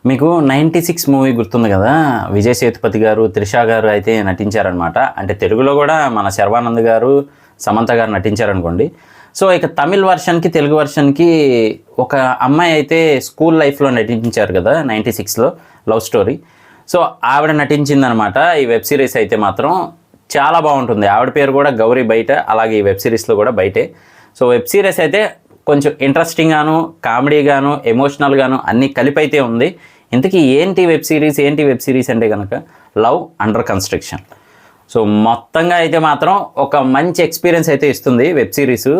మీకు 96 మూవీ గుర్తుంది కదా, విజయ్ సేతుపతి గారు, త్రిష గారు అయితే నటించారనమాట. అంటే తెలుగులో కూడా మన శర్వానంద్ గారు, సమంత గారు నటించారనుకోండి. సో ఇక తమిళ్ వర్షన్కి తెలుగు వర్షన్కి ఒక అమ్మాయి అయితే స్కూల్ లైఫ్లో నటించారు కదా 96లో, లవ్ స్టోరీ. సో ఆవిడ నటించిందనమాట. ఈ వెబ్ సిరీస్ అయితే మాత్రం చాలా బాగుంటుంది. ఆవిడ పేరు కూడా గౌరీ బయట, అలాగే ఈ వెబ్ సిరీస్లో కూడా బయటే. సో వెబ్ సిరీస్ అయితే కొంచెం ఇంట్రెస్టింగ్గాను, కామెడీగాను, ఎమోషనల్గాను అన్నీ కలిపి అయితే ఉంది. ఇంతకీ ఏంటి వెబ్ సిరీస్ అంటే కనుక లవ్ అండర్ కన్స్ట్రక్షన్. సో మొత్తంగా అయితే మాత్రం ఒక మంచి ఎక్స్పీరియన్స్ అయితే ఇస్తుంది వెబ్ సిరీస్.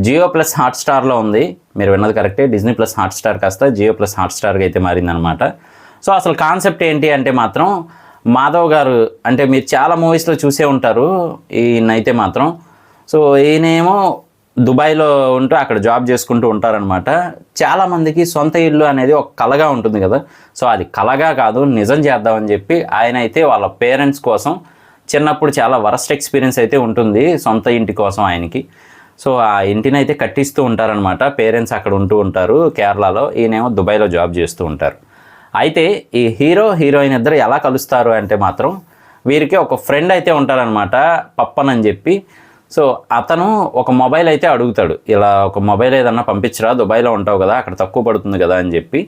జియో ప్లస్ హాట్స్టార్లో ఉంది. మీరు విన్నది కరెక్టే, డిజ్నీ ప్లస్ హాట్స్టార్ కాస్త జియో ప్లస్ హాట్స్టార్గా అయితే మారిందనమాట. సో అసలు కాన్సెప్ట్ ఏంటి అంటే మాత్రం మాధవ్ గారు, అంటే మీరు చాలా మూవీస్లో చూసే ఉంటారు ఈయనైతే మాత్రం. సో ఈయనేమో దుబాయ్లో ఉంటూ అక్కడ జాబ్ చేసుకుంటూ ఉంటారనమాట. చాలామందికి సొంత ఇల్లు అనేది ఒక కలగా ఉంటుంది కదా. సో అది కలగా కాదు, నిజం చేద్దామని చెప్పి ఆయన అయితే వాళ్ళ పేరెంట్స్ కోసం చిన్నప్పుడు చాలా వరస్ట్ ఎక్స్పీరియన్స్ అయితే ఉంటుంది సొంత ఇంటి కోసం ఆయనకి. సో ఆ ఇంటిని అయితే కట్టిస్తూ ఉంటారనమాట. పేరెంట్స్ అక్కడ ఉంటూ ఉంటారు కేరళలో, ఈయనేమో దుబాయ్లో జాబ్ చేస్తూ ఉంటారు. అయితే ఈ హీరోయిన్ ఇద్దరు ఎలా కలుస్తారు అంటే మాత్రం వీరికి ఒక ఫ్రెండ్ అయితే ఉంటారనమాట, పప్పన్ అని చెప్పి. సో అతను ఒక మొబైల్ అయితే అడుగుతాడు, ఇలా ఒక మొబైల్ ఏదన్నా పంపించరా, దుబాయ్లో ఉంటావు కదా, అక్కడ తక్కువ పడుతుంది కదా అని చెప్పి.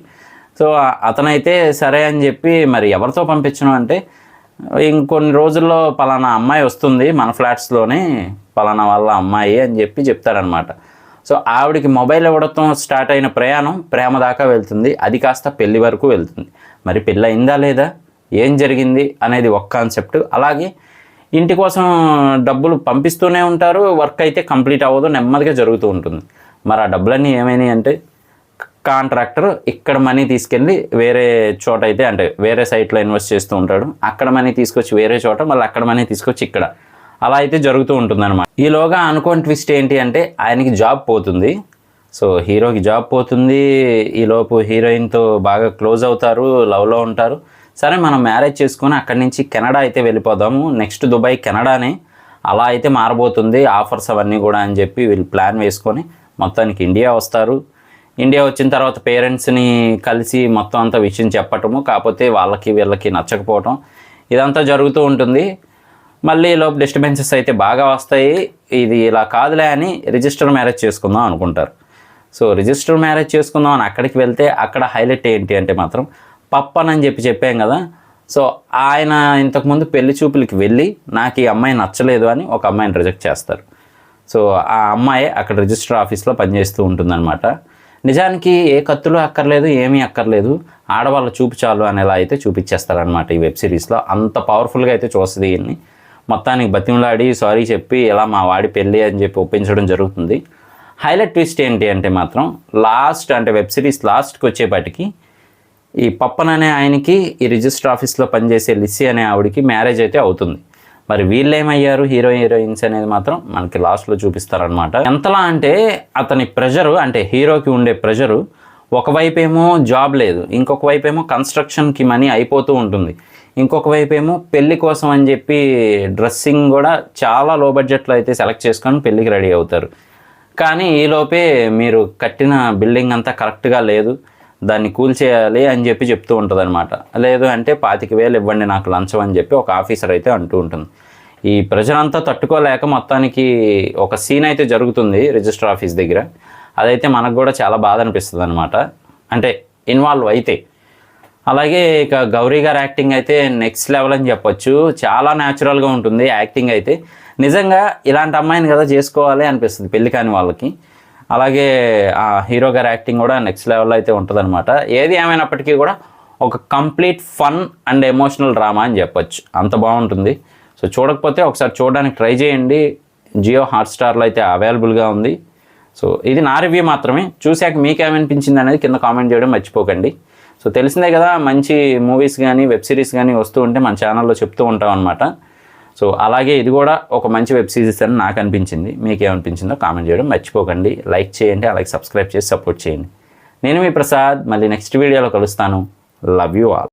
సో అతనైతే సరే అని చెప్పి, మరి ఎవరితో పంపించను అంటే ఇంకొన్ని రోజుల్లో పలానా అమ్మాయి వస్తుంది మన ఫ్లాట్స్లోనే, పలానా వాళ్ళ అమ్మాయి అని చెప్పి చెప్తాడనమాట. సో ఆవిడికి మొబైల్ ఇవ్వడంతో స్టార్ట్ అయిన ప్రయాణం ప్రేమ దాకా వెళ్తుంది. అది కాస్త పెళ్లి వరకు వెళ్తుంది. మరి పెళ్ళి అయిందా లేదా, ఏం జరిగింది అనేది ఒక కాన్సెప్ట్. అలాగే ఇంటి కోసం డబ్బులు పంపిస్తూనే ఉంటారు, వర్క్ అయితే కంప్లీట్ అవ్వదు, నెమ్మదిగా జరుగుతూ ఉంటుంది. మరి ఆ డబ్బులన్నీ ఏమైనాయి అంటే కాంట్రాక్టర్ ఇక్కడ మనీ తీసుకెళ్ళి వేరే చోట అయితే, అంటే వేరే సైట్లో ఇన్వెస్ట్ చేస్తూ ఉంటాడు. అక్కడ మనీ తీసుకొచ్చి వేరే చోట, మళ్ళీ అక్కడ మనీ తీసుకొచ్చి ఇక్కడ, అలా అయితే జరుగుతూ ఉంటుందన్నమాట. ఈలోగా అనుకోని ట్విస్ట్ ఏంటి అంటే ఆయనకి జాబ్ పోతుంది. సో హీరోకి జాబ్ పోతుంది. ఈలోపు హీరోయిన్తో బాగా క్లోజ్ అవుతారు, లవ్లో ఉంటారు. సరే మనం మ్యారేజ్ చేసుకొని అక్కడి నుంచి కెనడా అయితే వెళ్ళిపోదాము, నెక్స్ట్ దుబాయ్ కెనడానే, అలా అయితే మారబోతుంది ఆఫర్స్ అవన్నీ కూడా అని చెప్పి వీళ్ళు ప్లాన్ వేసుకొని మొత్తానికి ఇండియా వస్తారు. ఇండియా వచ్చిన తర్వాత పేరెంట్స్ని కలిసి మొత్తం అంతా విషయం చెప్పటము, కాకపోతే వాళ్ళకి వీళ్ళకి నచ్చకపోవటం, ఇదంతా జరుగుతూ ఉంటుంది. మళ్ళీ లోపు డిస్టర్బెన్సెస్ అయితే బాగా వస్తాయి. ఇది ఇలా కాదులే అని రిజిస్టర్ మ్యారేజ్ చేసుకుందాం అనుకుంటారు. సో రిజిస్టర్ మ్యారేజ్ చేసుకుందాం అని అక్కడికి వెళ్తే అక్కడ హైలైట్ ఏంటి అంటే మాత్రం పప్పన్ అని చెప్పాం కదా. సో ఆయన ఇంతకుముందు పెళ్లి చూపులకి వెళ్ళి నాకు ఈ అమ్మాయి నచ్చలేదు అని ఒక అమ్మాయిని రిజెక్ట్ చేస్తారు. సో ఆ అమ్మాయి అక్కడ రిజిస్టర్ ఆఫీస్లో పనిచేస్తూ ఉంటుందన్నమాట. నిజానికి ఏ కత్తులు అక్కర్లేదు, ఏమీ అక్కర్లేదు, ఆడవాళ్ళ చూపు చాలు అనేలా అయితే చూపించేస్తారనమాట ఈ వెబ్ సిరీస్లో. అంత పవర్ఫుల్గా అయితే చూస్తుంది ఈయన్ని. మొత్తానికి బతిమలాడి సారీ చెప్పి ఇలా మా వాడి పెళ్ళి అని చెప్పి ఒప్పించడం జరుగుతుంది. హైలైట్ ట్విస్ట్ ఏంటి అంటే మాత్రం లాస్ట్, అంటే వెబ్ సిరీస్ లాస్ట్కి వచ్చేపాటికి ఈ పప్పన్ అనే ఆయనకి ఈ రిజిస్టర్ ఆఫీస్లో పనిచేసే లిస్సీ అనే ఆవిడికి మ్యారేజ్ అయితే అవుతుంది. మరి వీళ్ళు ఏమయ్యారు హీరోయిన్స్ అనేది మాత్రం మనకి లాస్ట్లో చూపిస్తారనమాట. ఎంతలా అంటే అతని ప్రెషరు, అంటే హీరోకి ఉండే ప్రెషరు, ఒకవైపు ఏమో జాబ్ లేదు, ఇంకొక వైపు ఏమో కన్స్ట్రక్షన్కి మనీ అయిపోతూ ఉంటుంది, ఇంకొక వైపు ఏమో పెళ్లి కోసం అని చెప్పి డ్రెస్సింగ్ కూడా చాలా లో బడ్జెట్లో అయితే సెలెక్ట్ చేసుకొని పెళ్ళికి రెడీ అవుతారు. కానీ ఈలోపే మీరు కట్టిన బిల్డింగ్ అంతా కరెక్ట్గా లేదు, దాన్ని కూల్చేయాలి అని చెప్పి చెప్తూ ఉంటుంది అనమాట. లేదు అంటే 25,000 ఇవ్వండి నాకు లంచం అని చెప్పి ఒక ఆఫీసర్ అయితే అంటూ ఉంటుంది. ఈ ప్రెషర్ అంతా తట్టుకోలేక మొత్తానికి ఒక సీన్ అయితే జరుగుతుంది రిజిస్టర్ ఆఫీస్ దగ్గర. అదైతే మనకు కూడా చాలా బాధ అనిపిస్తుంది అనమాట, అంటే ఇన్వాల్వ్ అయితే. అలాగే ఇక గౌరీ గారు యాక్టింగ్ అయితే నెక్స్ట్ లెవెల్ అని చెప్పొచ్చు. చాలా న్యాచురల్గా ఉంటుంది యాక్టింగ్ అయితే. నిజంగా ఇలాంటి అమ్మాయిని కదా చేసుకోవాలి అనిపిస్తుంది పెళ్లి కాని వాళ్ళకి. అలాగే ఆ హీరో గారి యాక్టింగ్ కూడా నెక్స్ట్ లెవెల్లో అయితే ఉంటుందన్నమాట. ఏది ఏమైనప్పటికీ కూడా ఒక complete fun and emotional drama అని చెప్పొచ్చు, అంత బాగుంటుంది. సో చూడకపోతే ఒకసారి చూడడానికి ట్రై చేయండి. జియో హాట్స్టార్లో అయితే అవైలబుల్గా ఉంది. సో ఇది నా రివ్యూ మాత్రమే. చూశాక మీకు ఏమనిపించింది అనేది కింద కామెంట్ చేయడం మర్చిపోకండి. సో తెలిసిందే కదా, మంచి మూవీస్ కానీ వెబ్ సిరీస్ కానీ వస్తూ ఉంటే మన ఛానల్లో చెప్తూ ఉంటాం అనమాట. సో అలాగే ఇది కూడా ఒక మంచి వెబ్ సిరీస్ అని నాకు అనిపించింది. మీకు ఏమనిపించిందో కామెంట్ చేయడం మర్చిపోకండి. లైక్ చేయండి, అలాగే సబ్స్క్రైబ్ చేసి సపోర్ట్ చేయండి. నేను మీ ప్రసాద్, మళ్ళీ నెక్స్ట్ వీడియోలో కలుస్తాను. Love you all.